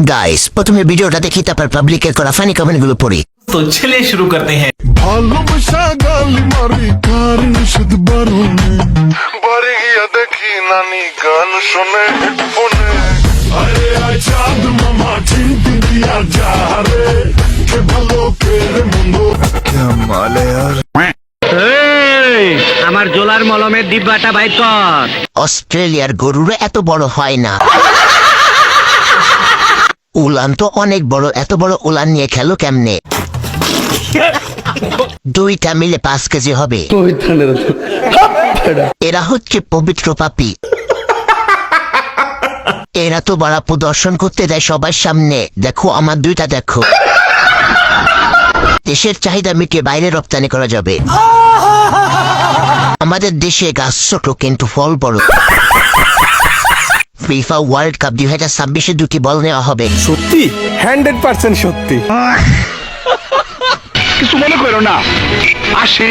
Guys প্রথমে ভিডিওটা দেখি তারপর পাবলিকের করা ফানি কমেন্টগুলো পড়ি। तो चलिए शुरू करते हैं। ভালোবাসা গালি মারি কার নিষেধ বারণে বাড়ি গিয়া দেখি নানি গান শোনে হেডফোনে আরে আজাদ মামা চিন্তি দিয়া যা রে কে ভালো কে রে মন্দ কামাল यार আমার জোলার মলমের ডিব্বাটা বাইর কর। অস্ট্রেলিয়ার গরুরা এত বড় হয় না। উলান তো অনেক বড়, এত বড় উলান নিয়ে খেলো কেমনে? দুইটা মিলে 5 কেজি হবে। এরা হচ্ছে পবিত্র পাপী। এরা তো বড় প্রদর্শন করতে দেয় সবার সামনে। দেখো আমার দুইটা দেখো। দেশের চাহিদা মিটিয়ে বাইরে রপ্তানি করা যাবে। আমাদের দেশে গাছ ছোট কিন্তু ফল বড়। ফিফা ওয়ার্ল্ড কাপ 2026-এ 2টি বল নেওয়া হবে। সত্যি 100% সত্যি। কিছু মনে করো না, আসি।